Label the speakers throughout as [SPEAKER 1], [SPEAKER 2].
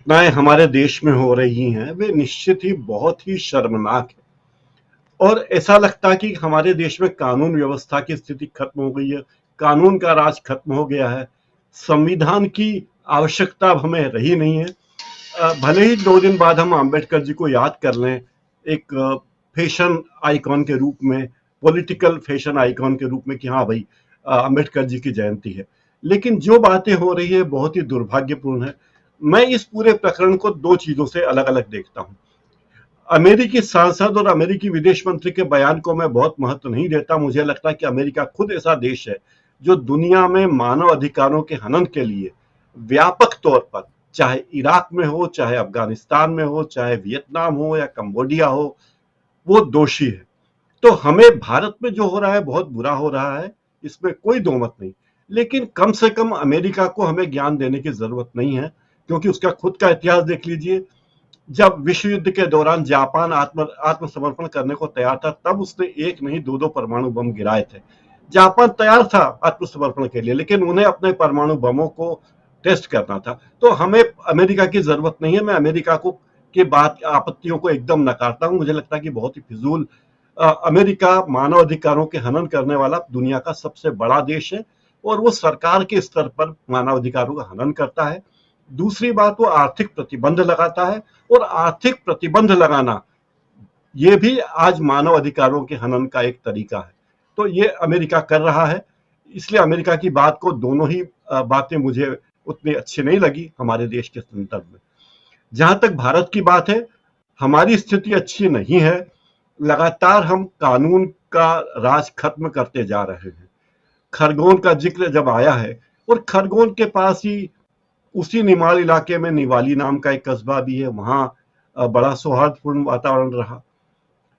[SPEAKER 1] घटनाएं हमारे देश में हो रही हैं वे निश्चित ही बहुत ही शर्मनाक है। और ऐसा लगता है कि हमारे देश में कानून व्यवस्था की स्थिति खत्म हो गई है, कानून का राज खत्म हो गया है, संविधान की आवश्यकता अब हमें रही नहीं है। भले ही 2 दिन बाद हम आम्बेडकर जी को याद कर लें एक फैशन आइकॉन के रूप में, पॉलिटिकल फैशन आइकॉन के रूप में कि हाँ भाई आम्बेडकर जी की जयंती है, लेकिन जो बातें हो रही है बहुत ही दुर्भाग्यपूर्ण है। मैं इस पूरे प्रकरण को दो चीजों से अलग अलग देखता हूँ। अमेरिकी सांसद और अमेरिकी विदेश मंत्री के बयान को मैं बहुत महत्व नहीं देता। मुझे लगता है कि अमेरिका खुद ऐसा देश है जो दुनिया में मानव अधिकारों के हनन के लिए व्यापक तौर पर, चाहे इराक में हो, चाहे अफगानिस्तान में हो, चाहे वियतनाम हो या कंबोडिया हो, वो दोषी है। तो हमें भारत में जो हो रहा है बहुत बुरा हो रहा है, इसमें कोई दो मत नहीं, लेकिन कम से कम अमेरिका को हमें ज्ञान देने की जरूरत नहीं है, क्योंकि उसका खुद का इतिहास देख लीजिए। जब विश्व युद्ध के दौरान जापान आत्मसमर्पण करने को तैयार था, तब उसने एक नहीं दो दो परमाणु बम गिराए थे। जापान तैयार था आत्मसमर्पण के लिए, लेकिन उन्हें अपने परमाणु बमों को टेस्ट करना था। तो हमें अमेरिका की जरूरत नहीं है। मैं अमेरिका को के बात आपत्तियों को एकदम नकारता हूं। मुझे लगता है कि बहुत ही फिजूल, अमेरिका मानव अधिकारों के हनन करने वाला दुनिया का सबसे बड़ा देश है, और वो सरकार के स्तर पर मानव अधिकारों का हनन करता है। दूसरी बात, वो आर्थिक प्रतिबंध लगाता है, और आर्थिक प्रतिबंध लगाना ये भी आज मानव अधिकारों के हनन का एक तरीका है। तो ये अमेरिका कर रहा है। इसलिए अमेरिका की बात को, दोनों ही बातें मुझे उतनी अच्छी नहीं लगी हमारे देश के संदर्भ में। जहां तक भारत की बात है, हमारी स्थिति अच्छी नहीं है। लगातार हम कानून का राज खत्म करते जा रहे हैं। खरगोन का जिक्र जब आया है, और खरगोन के पास ही उसी निमाड़ इलाके में निवाली नाम का एक कस्बा भी है, वहां बड़ा सौहार्दपूर्ण वातावरण रहा।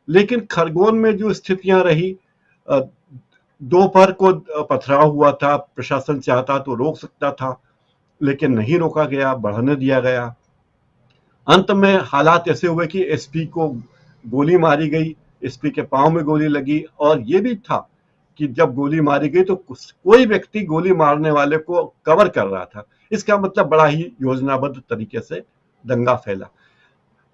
[SPEAKER 1] लेकिन खरगोन में जो स्थितियां रही, दोपहर को पथराव हुआ था, प्रशासन चाहता तो रोक सकता था, लेकिन नहीं रोका गया, बढ़ने दिया गया। अंत में हालात ऐसे हुए कि एसपी को गोली मारी गई, एसपी के पांव में गोली लगी, और ये भी था कि जब गोली मारी गई तो कोई व्यक्ति गोली मारने वाले को कवर कर रहा था। इसका मतलब बड़ा ही योजनाबद्ध तरीके से दंगा फैला।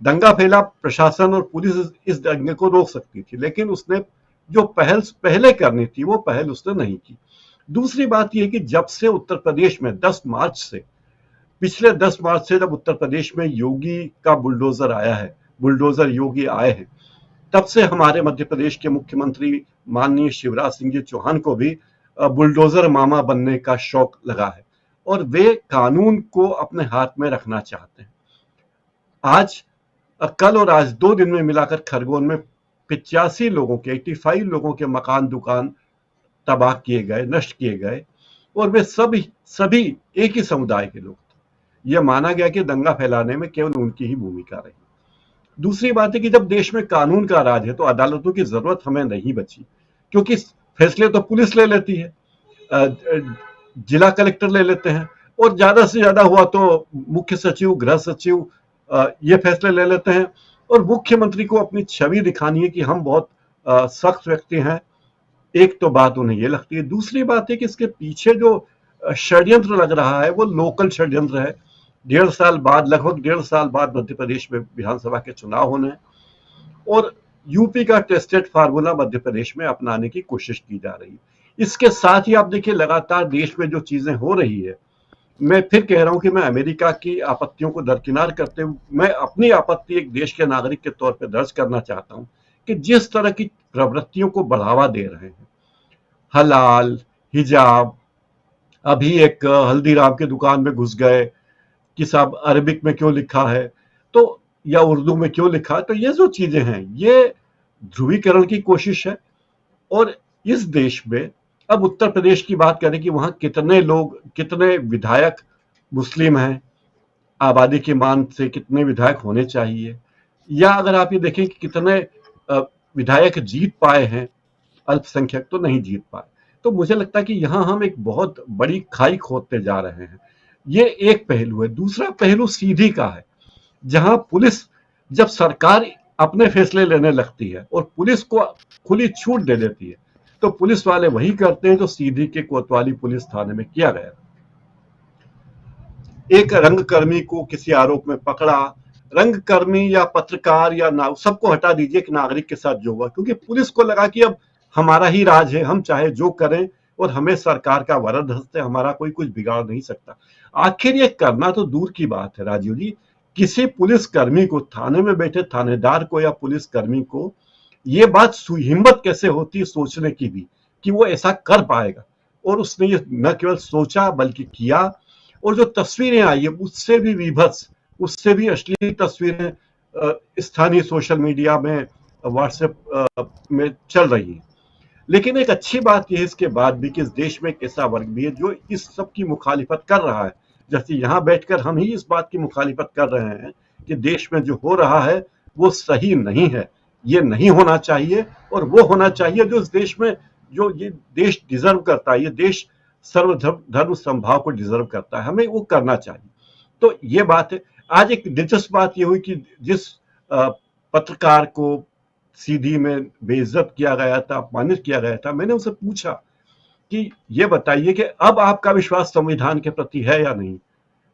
[SPEAKER 1] दंगा फैला, प्रशासन और पुलिस इस दंगे को रोक सकती थी, लेकिन उसने जो पहल पहले करनी थी वो पहल उसने नहीं की। दूसरी बात यह कि जब से उत्तर प्रदेश में 10 मार्च से, पिछले 10 मार्च से जब उत्तर प्रदेश में योगी का बुलडोजर आया है, बुलडोजर योगी आए हैं, तब से हमारे मध्य प्रदेश के मुख्यमंत्री माननीय शिवराज सिंह जी चौहान को भी बुलडोजर मामा बनने का शौक लगा है, और वे कानून को अपने हाथ में रखना चाहते हैं। आज, कल और आज 2 दिन में मिलाकर खरगोन में 85 लोगों के, 85 लोगों के मकान दुकान तबाह किए गए, नष्ट किए गए, और वे सभी सभी एक ही समुदाय के लोग थे। यह माना गया कि दंगा फैलाने में केवल उनकी ही भूमिका रही। दूसरी बात है कि जब देश में कानून का राज है तो अदालतों की जरूरत हमें नहीं बची, क्योंकि फैसले तो पुलिस ले लेती है, जिला कलेक्टर ले लेते हैं, और ज्यादा से ज्यादा हुआ तो मुख्य सचिव, गृह सचिव ये फैसले ले लेते हैं। और मुख्यमंत्री को अपनी छवि दिखानी है कि हम बहुत सख्त व्यक्ति हैं, एक तो बात उन्हें ये लगती है। दूसरी बात है कि इसके पीछे जो षड्यंत्र लग रहा है वो लोकल षड्यंत्र है। 1.5 साल बाद, लगभग 1.5 साल बाद मध्य प्रदेश में विधानसभा के चुनाव होने हैं, और यूपी का टेस्टेड फार्मूला मध्य प्रदेश में अपनाने की कोशिश की जा रही है। इसके साथ ही आप देखिए लगातार देश में जो चीजें हो रही है, मैं फिर कह रहा हूं कि मैं अमेरिका की आपत्तियों को दरकिनार करते हुए मैं अपनी आपत्ति एक देश के नागरिक के तौर पर दर्ज करना चाहता हूं कि जिस तरह की प्रवृत्तियों को बढ़ावा दे रहे हैं, हलाल, हिजाब, अभी एक हल्दीराम की दुकान में घुस गए कि साहब अरबिक में क्यों लिखा है, तो या उर्दू में क्यों लिखा है, तो ये जो चीजें हैं ये ध्रुवीकरण की कोशिश है। और इस देश में, अब उत्तर प्रदेश की बात करें कि वहां कितने लोग, कितने विधायक मुस्लिम हैं, आबादी के मान से कितने विधायक होने चाहिए, या अगर आप ये देखें कि कितने विधायक जीत पाए हैं, अल्पसंख्यक तो नहीं जीत पाए। तो मुझे लगता है कि यहां हम एक बहुत बड़ी खाई खोदते जा रहे हैं। ये एक पहलू है। दूसरा पहलू सीधी का है, जहां पुलिस, जब सरकार अपने फैसले लेने लगती है और पुलिस को खुली छूट दे देती है, तो पुलिस वाले वही करते हैं जो सीधी के कोतवाली पुलिस थाने में किया गया। एक रंगकर्मी को किसी आरोप में पकड़ा, रंगकर्मी या पत्रकार या ना सबको हटा दीजिए कि नागरिक के साथ जो हुआ, क्योंकि पुलिस को लगा कि अब हमारा ही राज है, हम चाहे जो करें और हमें सरकार का वरद हस्ते, हमारा कोई कुछ बिगाड़ नहीं सकता। आखिर ये करना तो दूर की बात है राजीव जी, किसी पुलिसकर्मी को, थाने में बैठे थानेदार को या पुलिसकर्मी को ये बात हिम्मत कैसे होती है सोचने की भी कि वो ऐसा कर पाएगा, और उसने ये न केवल सोचा बल्कि किया। और जो तस्वीरें आई है उससे भी विभत्स, उससे भी अश्लील तस्वीरें स्थानीय सोशल मीडिया में, व्हाट्सएप में चल रही है। लेकिन एक अच्छी बात यह है इसके बाद भी कि इस देश में एक ऐसा वर्ग भी है जो इस सब की मुखालिफत कर रहा है। जैसे यहाँ बैठकर हम ही इस बात की मुखालिफत कर रहे हैं कि देश में जो हो रहा है वो सही नहीं है, ये नहीं होना चाहिए, और वो होना चाहिए जो इस देश में, जो ये देश डिजर्व करता है, ये देश सर्वधर्म समभाव को डिजर्व करता है, हमें वो करना चाहिए। तो ये बात है। आज एक दिलचस्प बात ये हुई कि जिस पत्रकार को सीधी में बेइज्जत किया गया था, अपमानित किया गया था, मैंने उनसे पूछा कि ये बताइए कि अब आपका विश्वास संविधान के प्रति है या नहीं,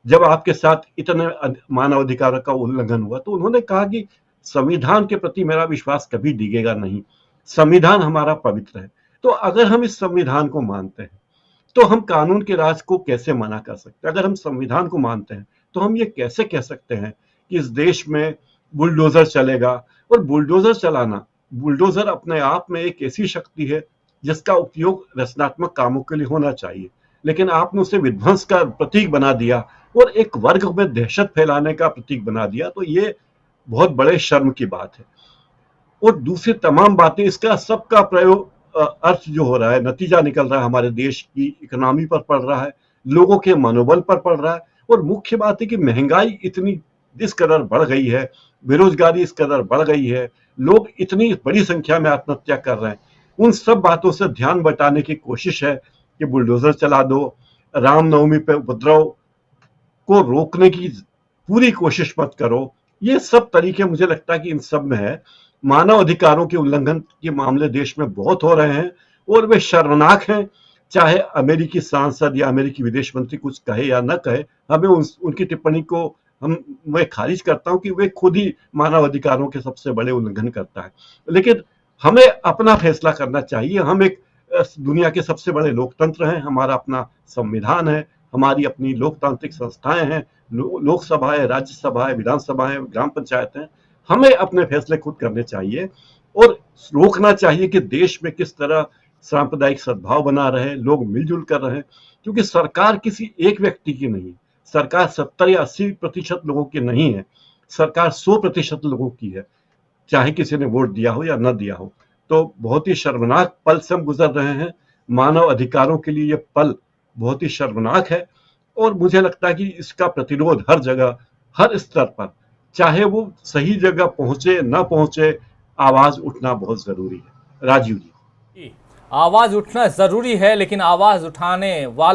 [SPEAKER 1] जब आपके साथ इतने मानवाधिकारों का उल्लंघन हुआ। तो उन्होंने कहा कि संविधान के प्रति मेरा विश्वास कभी डिगेगा नहीं, संविधान हमारा पवित्र है। तो अगर हम इस संविधान को मानते हैं तो हम कानून के राज को कैसे मना कर सकते हैं? अगर हम संविधान को मानते हैं तो हम ये कैसे कह सकते हैं कि इस देश में बुलडोजर चलेगा? और बुलडोजर चलाना, बुलडोजर अपने आप में एक ऐसी शक्ति है जिसका उपयोग रचनात्मक कामों के लिए होना चाहिए, लेकिन आपने उसे विध्वंस का प्रतीक बना दिया और एक वर्ग में दहशत फैलाने का प्रतीक बना दिया। तो ये बहुत बड़े शर्म की बात है। और दूसरी तमाम बातें, इसका सबका प्रयोग अर्थ जो हो रहा है, नतीजा निकल रहा है, हमारे देश की इकोनॉमी पर पड़ रहा है, लोगों के मनोबल पर पड़ रहा है। और मुख्य बात है कि महंगाई इतनी जिस कदर बढ़ गई है, बेरोजगारी इस कदर बढ़ गई है, लोग इतनी बड़ी संख्या में आत्महत्या कर रहे हैं, उन सब बातों से ध्यान बटाने की कोशिश है कि बुलडोजर चला दो, रामनवमी पे उपद्रव को रोकने की पूरी कोशिश मत करो। ये सब तरीके मुझे लगता है कि इन सब में है। मानव अधिकारों के उल्लंघन के मामले देश में बहुत हो रहे हैं और वे शर्मनाक हैं। चाहे अमेरिकी सांसद या अमेरिकी विदेश मंत्री कुछ कहे या न कहे, हमें उनकी टिप्पणी को मैं खारिज करता हूं कि वे खुद ही मानव अधिकारों के सबसे बड़े उल्लंघन करता है। लेकिन हमें अपना फैसला करना चाहिए। हम एक दुनिया के सबसे बड़े लोकतंत्र हैं, हमारा अपना संविधान है, हमारी अपनी लोकतांत्रिक संस्थाएं हैं, लोकसभा है, राज्यसभा है, विधानसभा है, ग्राम पंचायत है। हमें अपने फैसले खुद करने चाहिए और रोकना चाहिए कि देश में किस तरह सांप्रदायिक सद्भाव बना रहे, लोग मिलजुल कर रहे, क्योंकि सरकार किसी एक व्यक्ति की नहीं, सरकार 70 या 80% लोगों की नहीं है, सरकार 100% लोगों की है, चाहे किसी ने वोट दिया हो या न दिया हो। तो बहुत ही शर्मनाक पल से हम गुजर रहे हैं। मानव अधिकारों के लिए ये पल बहुत ही शर्मनाक है और मुझे लगता है कि इसका प्रतिरोध हर जगह, हर स्तर पर, चाहे वो सही जगह पहुंचे न पहुंचे, आवाज उठना बहुत जरूरी है। राजीव जी,
[SPEAKER 2] आवाज उठना जरूरी है, लेकिन आवाज उठाने वालों